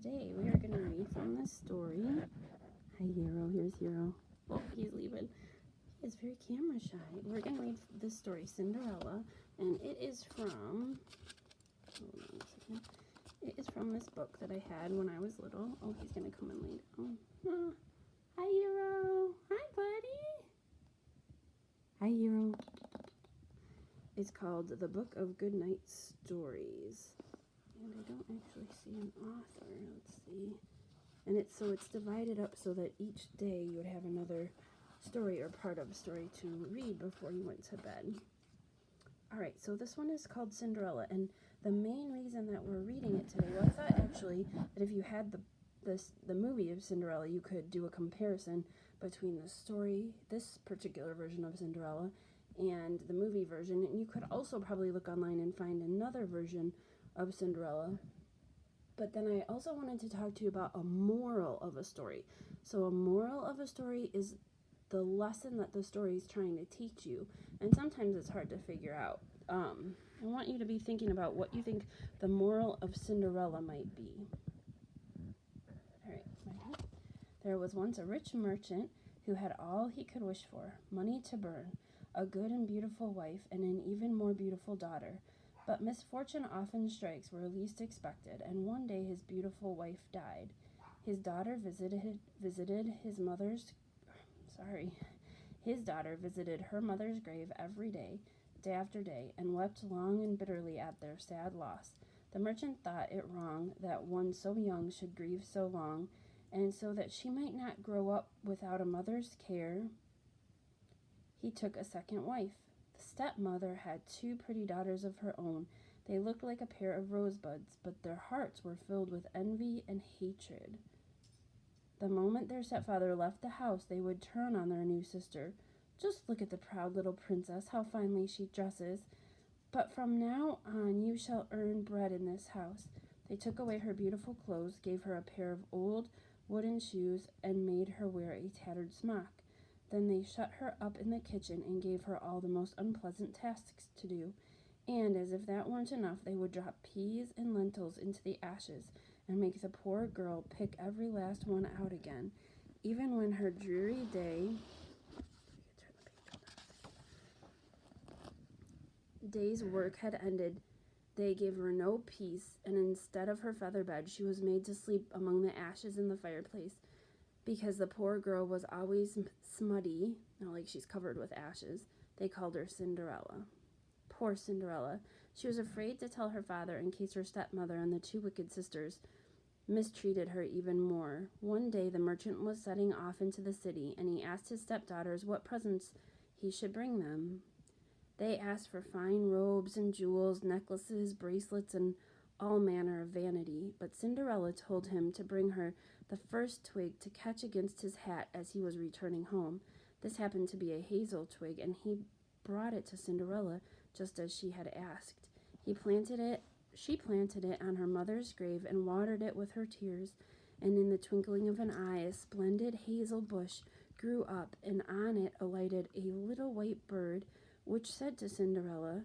today we are going to read from this story. Hi, Hero. Here's Hero. Oh, he's leaving. He is very camera shy. We're going to read this story, Cinderella, and it is from, hold on a second. It is from this book that I had when I was little. Oh, he's going to come and lead. Oh. Hi, Hero. Hi, buddy. Hi, Hero. It's called The Book of Goodnight Stories. And I don't actually see an author. Let's see. And it's divided up so that each day you would have another story or part of a story to read before you went to bed. Alright, so this one is called Cinderella, and the main reason that we're reading it today, well, I thought actually that if you had the movie of Cinderella, you could do a comparison between the story, this particular version of Cinderella, and the movie version, and you could also probably look online and find another version of Cinderella. But then I also wanted to talk to you about a moral of a story. So a moral of a story is the lesson that the story is trying to teach you, and sometimes it's hard to figure out. I want you to be thinking about what you think the moral of Cinderella might be. Alright, there was once a rich merchant who had all he could wish for, money to burn, a good and beautiful wife, and an even more beautiful daughter. But misfortune often strikes where least expected, and one day his beautiful wife died. His daughter visited her mother's grave every day, day after day, and wept long and bitterly at their sad loss. The merchant thought it wrong that one so young should grieve so long, and so that she might not grow up without a mother's care, he took a second wife. The stepmother had two pretty daughters of her own. They looked like a pair of rosebuds, but their hearts were filled with envy and hatred. The moment their stepfather left the house, they would turn on their new sister. Just look at the proud little princess, how finely she dresses. But from now on you shall earn bread in this house. They took away her beautiful clothes, gave her a pair of old wooden shoes, and made her wear a tattered smock. Then they shut her up in the kitchen and gave her all the most unpleasant tasks to do. And as if that weren't enough, they would drop peas and lentils into the ashes and make the poor girl pick every last one out again. Even when her dreary day's work had ended, they gave her no peace, and instead of her feather bed, she was made to sleep among the ashes in the fireplace. Because the poor girl was always smutty, like she's covered with ashes, they called her Cinderella. Poor Cinderella. She was afraid to tell her father in case her stepmother and the two wicked sisters mistreated her even more. One day the merchant was setting off into the city, and he asked his stepdaughters what presents he should bring them. They asked for fine robes and jewels, necklaces, bracelets, and all manner of vanity, but Cinderella told him to bring her the first twig to catch against his hat as he was returning home. This happened to be a hazel twig, and he brought it to Cinderella just as she had asked. She planted it on her mother's grave and watered it with her tears, and in the twinkling of an eye a splendid hazel bush grew up, and on it alighted a little white bird, which said to Cinderella,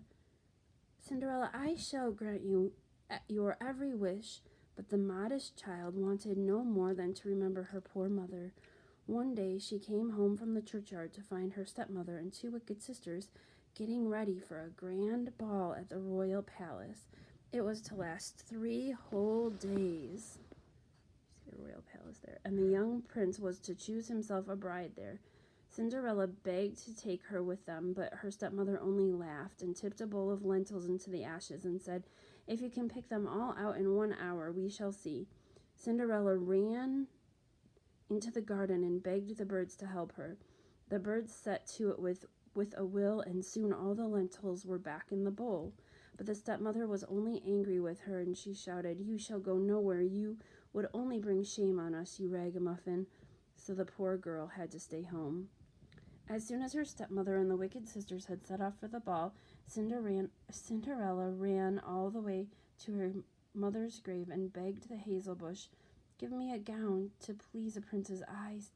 "Cinderella, I shall grant you your every wish." But the modest child wanted no more than to remember her poor mother. One day she came home from the churchyard to find her stepmother and two wicked sisters getting ready for a grand ball at the royal palace. It was to last 3 whole days. See the royal palace there. And the young prince was to choose himself a bride there. Cinderella begged to take her with them, but her stepmother only laughed and tipped a bowl of lentils into the ashes and said, "If you can pick them all out in 1 hour, we shall see." Cinderella ran into the garden and begged the birds to help her. The birds set to it with a will, and soon all the lentils were back in the bowl. But the stepmother was only angry with her, and she shouted, "You shall go nowhere. You would only bring shame on us, you ragamuffin." So the poor girl had to stay home. As soon as her stepmother and the wicked sisters had set off for the ball, Cinderella ran all the way to her mother's grave and begged the hazel bush, "Give me a gown to please a prince's eyes,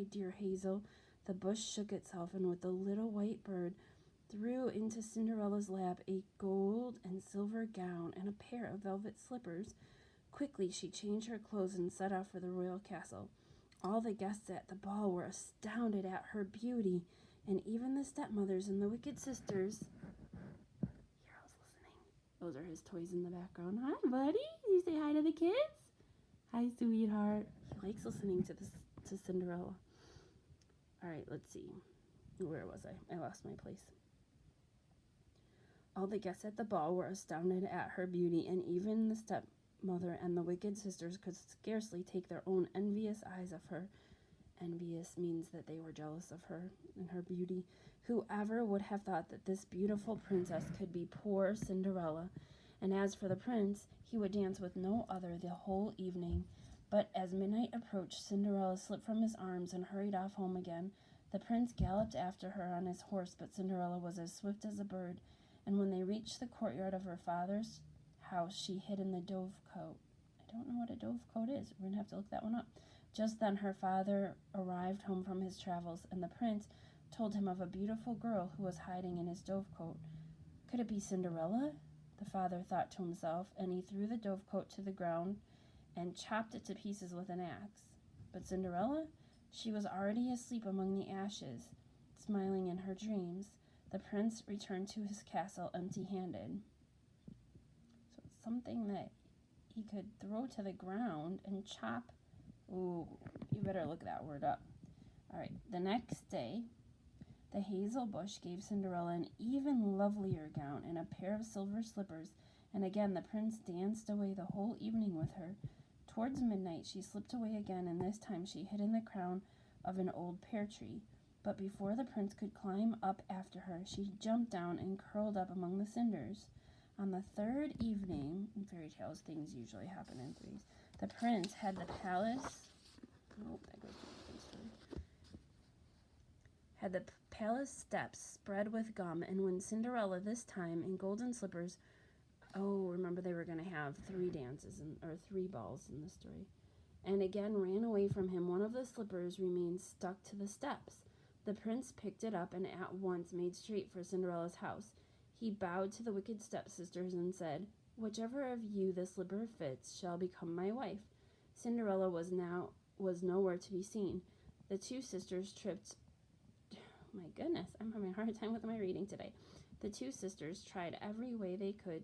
dear Hazel." The bush shook itself, and with the little white bird threw into Cinderella's lap a gold and silver gown and a pair of velvet slippers. Quickly, she changed her clothes and set off for the royal castle. All the guests at the ball were astounded at her beauty, and even the stepmothers and the wicked sisters. Hero's listening. Those are his toys in the background. Hi, buddy. You say hi to the kids? Hi, sweetheart. He likes listening to Cinderella. All right, let's see. Where was I? I lost my place. All the guests at the ball were astounded at her beauty, and even the stepmother and the wicked sisters could scarcely take their own envious eyes of her. Envious means that they were jealous of her and her beauty. Whoever would have thought that this beautiful princess could be poor Cinderella? And as for the prince, he would dance with no other the whole evening. But as midnight approached, Cinderella slipped from his arms and hurried off home again. The prince galloped after her on his horse, but Cinderella was as swift as a bird. And when they reached the courtyard of her father's house, she hid in the dovecote. I don't know what a dovecote is. We're going to have to look that one up. Just then her father arrived home from his travels, and the prince told him of a beautiful girl who was hiding in his dovecote. Could it be Cinderella? The father thought to himself, and he threw the dovecote to the ground and chopped it to pieces with an axe. But Cinderella? She was already asleep among the ashes, smiling in her dreams. The prince returned to his castle empty-handed. So it's something that he could throw to the ground and chop. Ooh, you better look that word up. All right, the next day, the hazel bush gave Cinderella an even lovelier gown and a pair of silver slippers, and again the prince danced away the whole evening with her. Towards midnight, she slipped away again, and this time she hid in the crown of an old pear tree. But before the prince could climb up after her, she jumped down and curled up among the cinders. On the third evening, in fairy tales, things usually happen in threes, the prince had the palace. Had the palace steps spread with gum, and when Cinderella, this time in golden slippers, remember they were going to have 3 dances or 3 balls in the story, and again ran away from him, one of the slippers remained stuck to the steps. The prince picked it up and at once made straight for Cinderella's house. He bowed to the wicked stepsisters and said, "Whichever of you the slipper fits shall become my wife." Cinderella was nowhere to be seen. The 2 sisters tripped. My goodness, I'm having a hard time with my reading today. The 2 sisters tried every way they could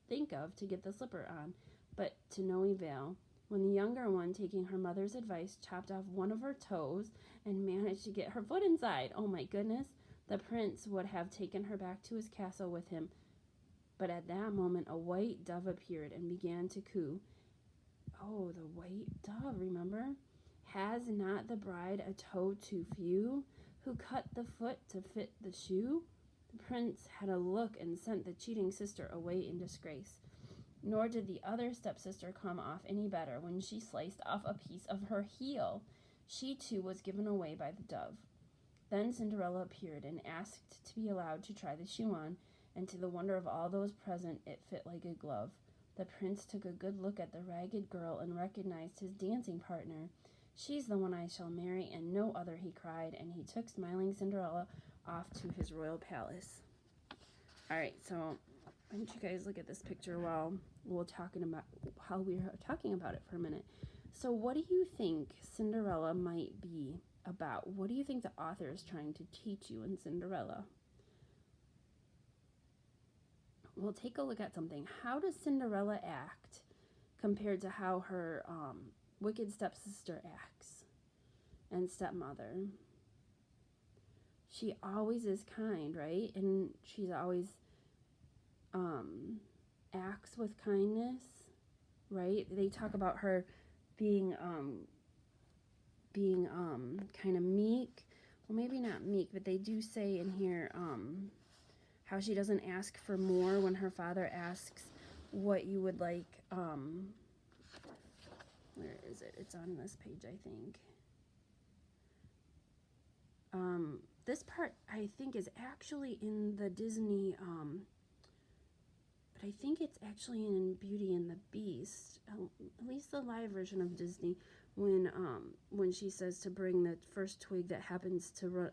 think of to get the slipper on, but to no avail. When the younger one, taking her mother's advice, chopped off one of her toes and managed to get her foot inside. Oh my goodness, the prince would have taken her back to his castle with him. But at that moment, a white dove appeared and began to coo. Oh, the white dove, remember? "Has not the bride a toe too few? Who cut the foot to fit the shoe?" The prince had a look and sent the cheating sister away in disgrace. Nor did the other stepsister come off any better when she sliced off a piece of her heel. She too was given away by the dove. Then Cinderella appeared and asked to be allowed to try the shoe on, and to the wonder of all those present, it fit like a glove. The prince took a good look at the ragged girl and recognized his dancing partner. "She's the one I shall marry, and no other," he cried, and he took smiling Cinderella off to his royal palace. All right, so why don't you guys look at this picture while we're talking about it for a minute. So what do you think Cinderella might be about? What do you think the author is trying to teach you in Cinderella? We'll take a look at something. How does Cinderella act compared to how her wicked stepsister acts and stepmother? She always is kind, right? And she's always acts with kindness, right? They talk about her being kind of meek. Well, maybe not meek, but they do say in here how she doesn't ask for more when her father asks what you would like. Where is it? It's on this page, I think. This part, I think, is actually in the Disney, but I think it's actually in Beauty and the Beast, at least the live version of Disney, when she says to bring the first twig that happens to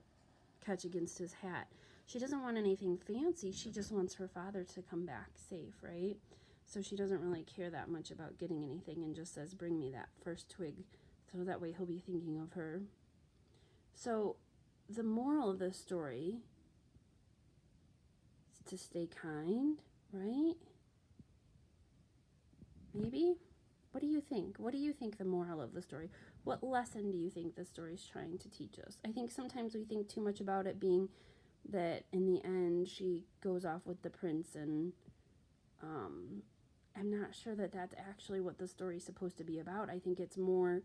catch against his hat. She doesn't want anything fancy. She just wants her father to come back safe, right? So she doesn't really care that much about getting anything and just says, bring me that first twig. So that way he'll be thinking of her. So the moral of the story is to stay kind, right? Maybe? What do you think? What do you think the moral of the story? What lesson do you think the story is trying to teach us? I think sometimes we think too much about it being that in the end she goes off with the prince, and I'm not sure that that's actually what the story is supposed to be about. I think it's more,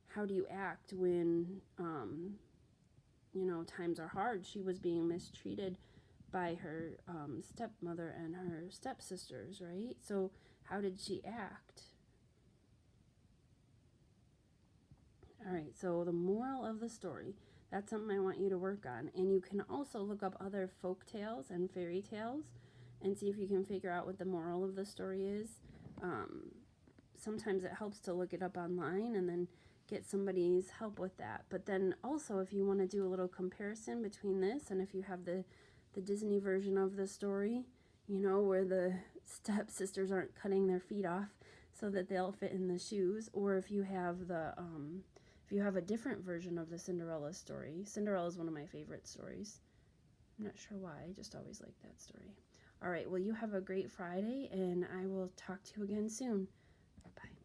how do you act when times are hard. She was being mistreated by her stepmother and her stepsisters, right? So how did she act? All right, so the moral of the story, that's something I want you to work on. And you can also look up other folk tales and fairy tales and see if you can figure out what the moral of the story is. Sometimes it helps to look it up online and then get somebody's help with that. But then also, if you want to do a little comparison between this and if you have the Disney version of the story, where the stepsisters aren't cutting their feet off so that they'll fit in the shoes, or if you have a different version of the Cinderella story. Cinderella is one of my favorite stories. I'm not sure why, I just always liked that story. All right, well, you have a great Friday, and I will talk to you again soon. Bye.